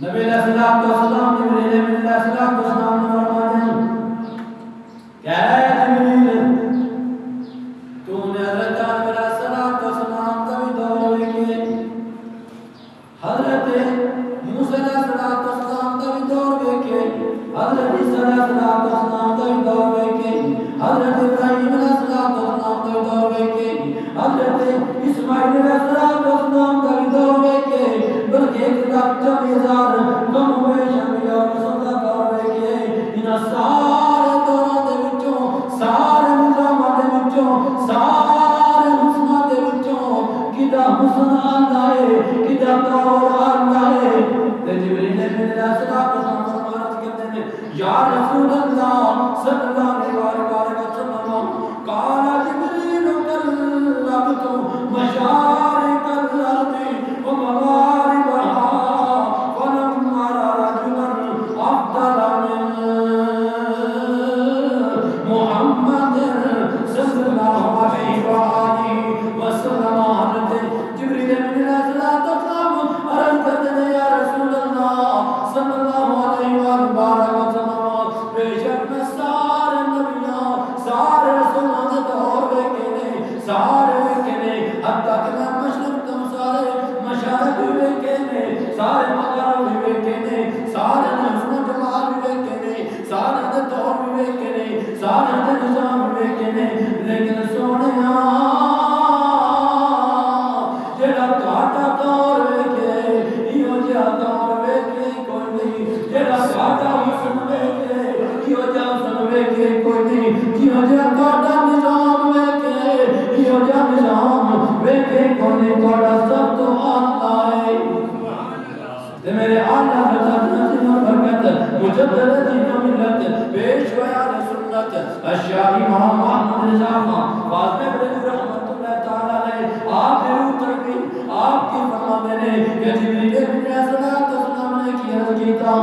نبی علیہ السلام جبریل علیہ السلام نے فرمایا کہ اے جبریل تو نے حضرت آدم علیہ السلام کا بھی دور دیکھے، حضرت موسیٰ علیہ السلام کا بھی دور دیکھے، حضرت عیسیٰ علیہ السلام کا بھی دور دیکھے، حضرت ابراہیم علیہ السلام کا بھی دور دیکھے، حضرت اسماعیل علیہ السلام کا بھی دور دیکھے، بلکہ 1,40,000 کم ہوئے شامل اور مسلح دور دیکھے۔ ان سارے دوروں دے وچوں، سارے نظاموں دے وچوں، سارے حسنہ دے وچوں کدا حسن آندا ہے، کدا دور آندا ہے۔ تے جبریل علیہ السلام فرماتے کہتے ہیں یا رسول اللہ صلی اللہ علیہ وسلم قال جبریل کلمت مشارق الارض ومغاربها فلم ارى رجلا افضل من محمد صلی اللہ علیہ وآلہ وسلم۔ حضرت جبریل علیہ السلام عرض کرتے ہیں یا رسول اللہ صلی اللہ علیہ وآلہ وسلم بے شک میں سارے نبیوں سارے رسولوں کے دور دیکھے نے، سارے دیکھے نے، حتیٰ کہ میں مشرق تم سارے مشارق بھی دیکھے نے، سارے مغرب بھی دیکھے نے، سارے حسن و جمال بھی دیکھے نے، سارے دور بھی دیکھے نے، سارے نظام بھی دیکھے نے، لیکن سونیا جڑا گھاٹا دور ویکھے ایو جہا دور ویکھے کوئی نہیں، جڑا گھاٹا حسن ویکھے ایو جہا حسن ویکھے کوئی نہیں، جیو جہا گھاٹا نظام ویکھے ایو جہا نظام ویکھے کوئی نہیں۔ گھاٹا سب تو آتا ہے تے میرے آلہ حضرت نظیم برکت مجدد دین و ملت پیش ہویا سنت اشیائی امام محمد رضا خان فاطمہ بن رحمت اللہ تعالی علیہ آپ نے روح تربی آپ کی فرما دینے کہ جبریل علیہ السلام نے کی عرض کی تھا